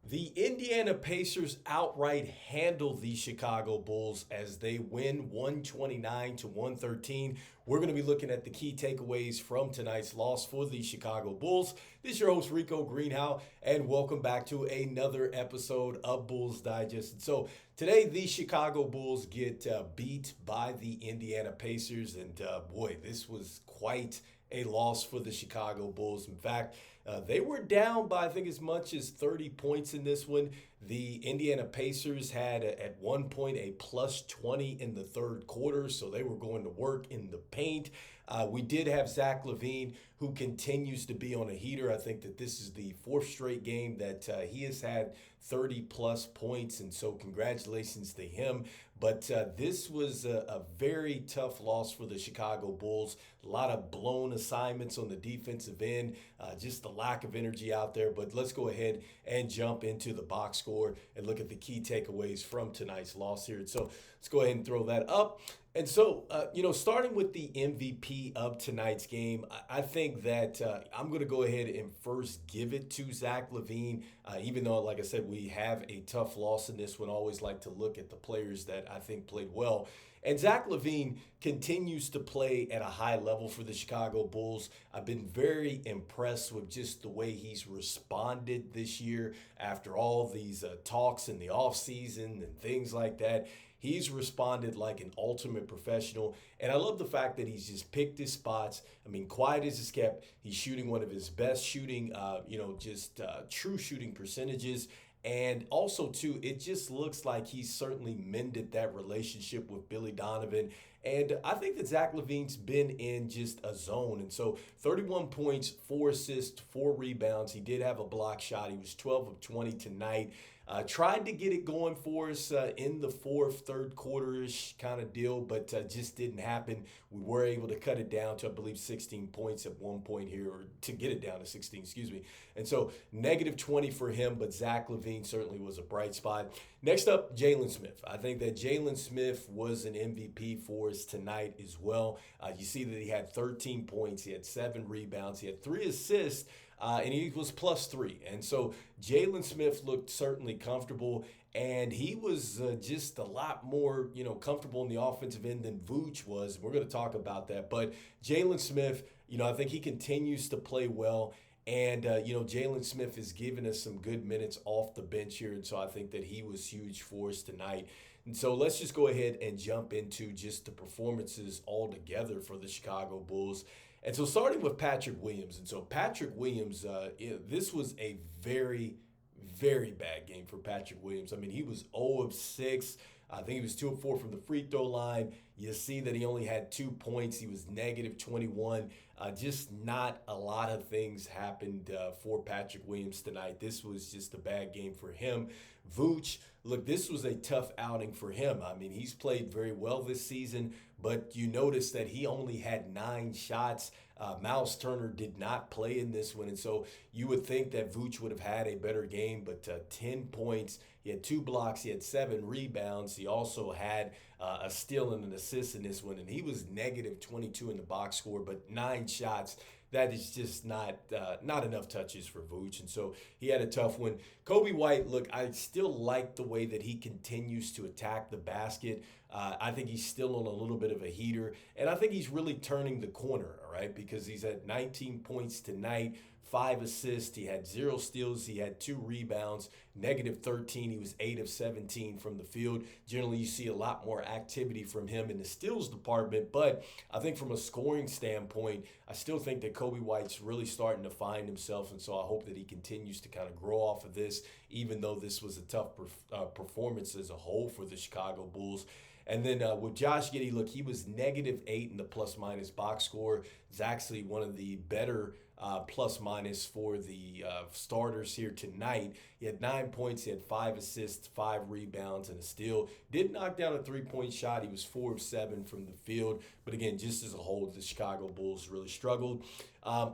The Indiana Pacers outright handle the Chicago Bulls as they win 129 to 113. We're going to be looking at the key takeaways from tonight's loss for the Chicago Bulls. This is your host, Rico Greenhowe, and welcome back to another episode of Bulls Digest. So today, the Chicago Bulls get beat by the Indiana Pacers, and boy, this was quite a loss for the Chicago Bulls. In fact, they were down by, I think, as much as 30 points in this one. The Indiana Pacers had, at one point, a plus 20 in the third quarter, so they were going to work in the paint. We did have Zach LaVine, who continues to be on a heater. I think that this is the fourth straight game that he has had 30-plus points, and so congratulations to him. But this was a very tough loss for the Chicago Bulls. A lot of blown assignments on the defensive end, just the lack of energy out there. But let's go ahead and jump into the box score and look at the key takeaways from tonight's loss here. And so let's go ahead and throw that up. And so, starting with the MVP of tonight's game, I think that I'm going to go ahead and first give it to Zach LaVine, even though, like I said, we have a tough loss in this one. I always like to look at the players that I think played well. And Zach LaVine continues to play at a high level for the Chicago Bulls. I've been very impressed with just the way he's responded this year after all these talks in the offseason and things like that. He's responded like an ultimate professional, and I love the fact that he's just picked his spots. I mean, quiet as it's kept. He's shooting one of his best shooting, true shooting percentages. And also, too, it just looks like he's certainly mended that relationship with Billy Donovan. And I think that Zach LaVine's been in just a zone. And so 31 points, 4 assists, 4 rebounds. He did have a block shot. He was 12 of 20 tonight. Tried to get it going for us in the third quarter-ish kind of deal, but just didn't happen. We were able to cut it down to, I believe, 16 points at one point here, or to get it down to 16, excuse me. And so negative 20 for him, but Zach LaVine certainly was a bright spot. Next up, Jalen Smith. I think that Jalen Smith was an MVP for us tonight as well. You see that he had 13 points, he had 7 rebounds, he had 3 assists, and he was plus 3. And so Jalen Smith looked certainly comfortable, and he was just a lot more, comfortable in the offensive end than Vooch was. We're going to talk about that. But Jalen Smith, I think he continues to play well. And, Jalen Smith is giving us some good minutes off the bench here. And so I think that he was huge for us tonight. And so let's just go ahead and jump into just the performances altogether for the Chicago Bulls. And so starting with Patrick Williams. And so Patrick Williams, this was a very, very bad game for Patrick Williams. I mean, he was 0 of 6. I think he was 2 of 4 from the free throw line. You see that he only had 2 points. He was negative 21. Just not a lot of things happened for Patrick Williams tonight. This was just a bad game for him. Vooch, look, this was a tough outing for him. I mean, he's played very well this season, but you notice that he only had 9 shots. Miles Turner did not play in this one, and so you would think that Vooch would have had a better game, but 10 points. He had 2 blocks. He had 7 rebounds. He also had a steal and an assist in this one, and he was negative 22 in the box score, but 9 shots. That is just not enough touches for Vooch, and so he had a tough one. Coby White, look, I still like the way that he continues to attack the basket. I think he's still on a little bit of a heater, and I think he's really turning the corner, all right, because he's at 19 points tonight, 5 assists. He had 0 steals. He had 2 rebounds, negative 13. He was 8 of 17 from the field. Generally, you see a lot more activity from him in the steals department, but I think from a scoring standpoint, I still think that Coby White's really starting to find himself, and so I hope that he continues to kind of grow off of this, even though this was a tough performance as a whole for the Chicago Bulls. And then with Josh Giddey, look, he was negative 8 in the plus-minus box score. It's actually one of the better plus-minus for the starters here tonight. He had 9 points. He had 5 assists, 5 rebounds, and a steal. Did knock down a three-point shot. He was 4 of 7 from the field. But again, just as a whole, the Chicago Bulls really struggled.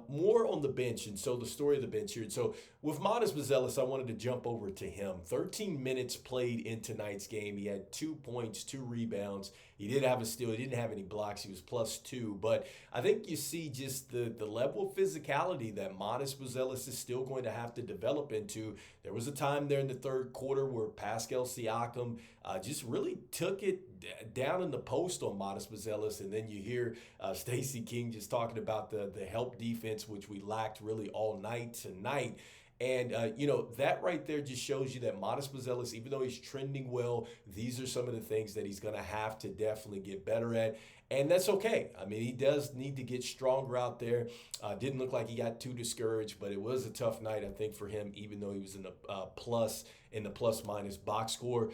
More on the bench, and so the story of the bench here. And so with Modest Buzelis, I wanted to jump over to him. 13 minutes played in tonight's game. He had 2 points, 2 rebounds. He did have a steal. He didn't have any blocks. He was +2. But I think you see just the level of physicality that Modest Buzelis is still going to have to develop into. There was a time there in the third quarter where Pascal Siakam just really took it down in the post on Modest Buzelis. And then you hear Stacey King just talking about the help defense, which we lacked really all night tonight. And, that right there just shows you that Modest Buzelis, even though he's trending well, these are some of the things that he's going to have to definitely get better at. And that's okay. I mean, he does need to get stronger out there. Didn't look like he got too discouraged, but it was a tough night, I think, for him, even though he was in the plus-minus box score.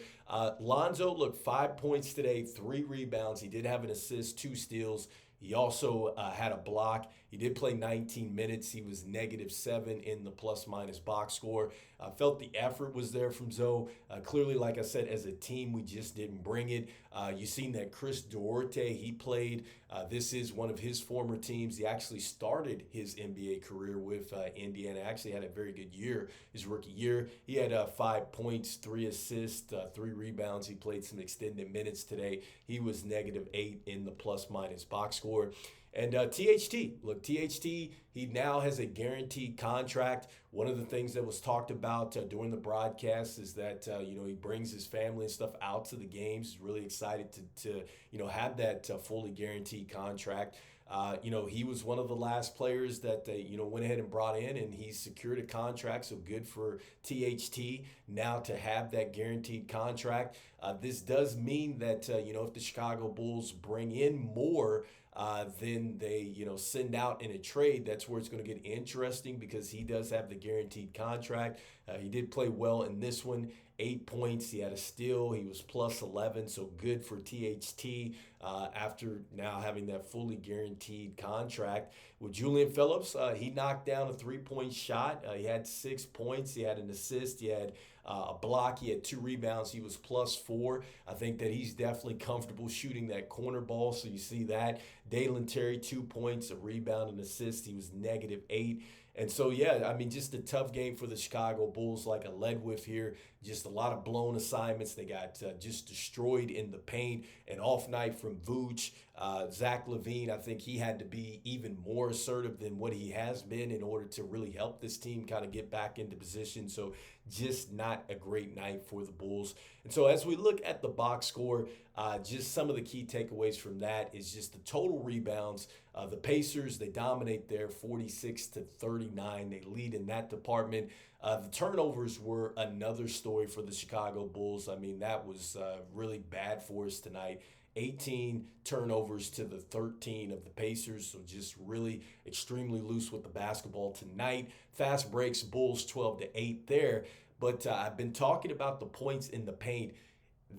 Lonzo, look, 5 points today, 3 rebounds. He did have an assist, 2 steals. He also had a block. He did play 19 minutes. He was -7 in the plus-minus box score. I felt the effort was there from Zoe. Clearly, like I said, as a team, we just didn't bring it. You've seen that Chris Duarte, he played. This is one of his former teams. He actually started his NBA career with Indiana. Actually had a very good year, his rookie year. He had 5 points, 3 assists, 3 rebounds. He played some extended minutes today. He was -8 in the plus-minus box score. And THT, look, THT, he now has a guaranteed contract. One of the things that was talked about during the broadcast is that, he brings his family and stuff out to the games. He's really excited to have that fully guaranteed contract. He was one of the last players that they, went ahead and brought in, and he secured a contract. So good for THT now to have that guaranteed contract. This does mean that, if the Chicago Bulls bring in more then they, send out in a trade, that's where it's going to get interesting because he does have the guaranteed contract. He did play well in this one. 8 points. He had a steal. He was +11, so good for THT after now having that fully guaranteed contract. With Julian Phillips, he knocked down a 3-point shot. He had 6 points. He had an assist. He had a block. He had 2 rebounds. He was +4. I think that he's definitely comfortable shooting that corner ball, so you see that. Dalen Terry, 2 points, a rebound, and assist. He was -8. And so, just a tough game for the Chicago Bulls, like I led with here. Just a lot of blown assignments. They got just destroyed in the paint. An off night from Vooch. Zach LaVine, I think he had to be even more assertive than what he has been in order to really help this team kind of get back into position. So just not a great night for the Bulls. And so as we look at the box score, just some of the key takeaways from that is just the total rebounds. The Pacers, they dominate there 46-39. They lead in that department. The turnovers were another story for the Chicago Bulls. I mean, that was really bad for us tonight. 18 turnovers to the 13 of the Pacers, so just really extremely loose with the basketball tonight. Fast breaks, Bulls 12-8 there. But I've been talking about the points in the paint.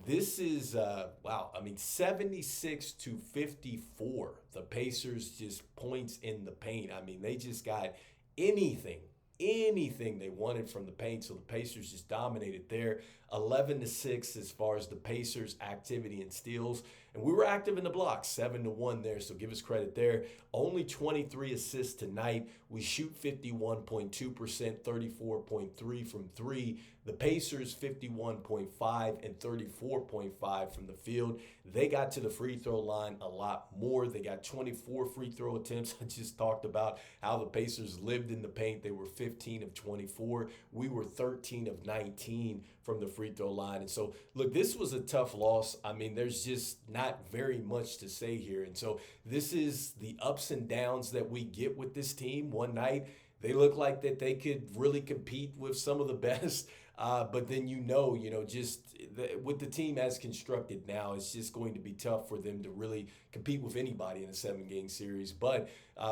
This is, 76-54. The Pacers just points in the paint. I mean, they just got anything they wanted from the paint, so the Pacers just dominated there. 11-6 as far as the Pacers' activity and steals. And we were active in the block, 7-1 there, so give us credit there. Only 23 assists tonight. We shoot 51.2%, 34.3 from 3. The Pacers 51.5 and 34.5 from the field. They got to the free throw line a lot more. They got 24 free throw attempts. I just talked about how the Pacers lived in the paint. They were 15 of 24. We were 13 of 19 from the free throw line. And so, look, this was a tough loss. I mean, there's just not very much to say here. And so this is the ups and downs that we get with this team. One night, they look like that they could really compete with some of the best. But then, with the team as constructed now, it's just going to be tough for them to really compete with anybody in a 7-game series. But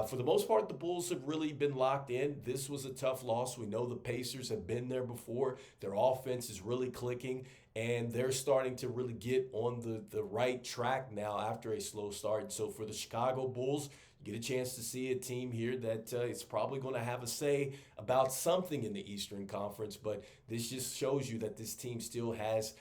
for the most part, the Bulls have really been locked in. This was a tough loss. We know the Pacers have been there before. Their offense is really clicking, and they're starting to really get on the right track now after a slow start. And so for the Chicago Bulls, you get a chance to see a team here that is probably going to have a say about something in the Eastern Conference, but this just shows you that this team still has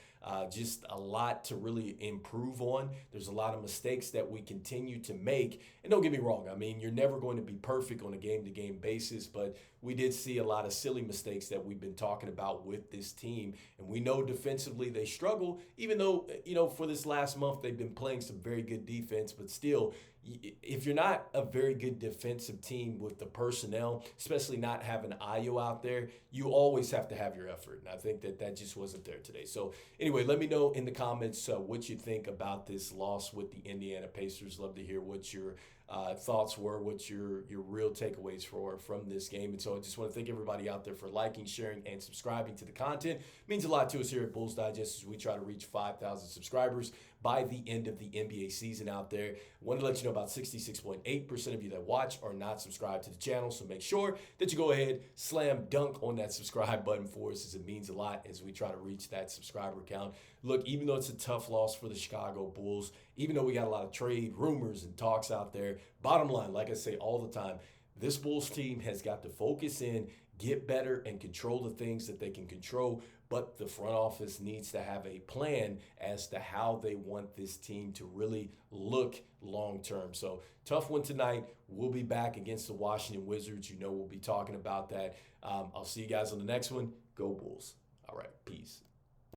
just a lot to really improve on. There's a lot of mistakes that we continue to make. And don't get me wrong, I mean, you're never going to be perfect on a game-to-game basis, but we did see a lot of silly mistakes that we've been talking about with this team. And we know defensively they struggle, even though, for this last month they've been playing some very good defense, but still, if you're not a very good defensive team with the personnel, especially not having Ayo out there, you always have to have your effort. And I think that just wasn't there today. So anyway, let me know in the comments what you think about this loss with the Indiana Pacers. Love to hear what your thoughts were, what your real takeaways from this game. And so I just want to thank everybody out there for liking, sharing, and subscribing to the content. It means a lot to us here at Bulls Digest as we try to reach 5,000 subscribers by the end of the NBA season out there. I wanted to let you know about 66.8% of you that watch are not subscribed to the channel, so make sure that you go ahead, slam dunk on that subscribe button for us, as it means a lot as we try to reach that subscriber count. Look, even though it's a tough loss for the Chicago Bulls, even though we got a lot of trade rumors and talks out there, bottom line, like I say all the time, this Bulls team has got to focus in, get better, and control the things that they can control. But the front office needs to have a plan as to how they want this team to really look long term. So tough one tonight. We'll be back against the Washington Wizards. We'll be talking about that. I'll see you guys on the next one. Go Bulls. All right, peace.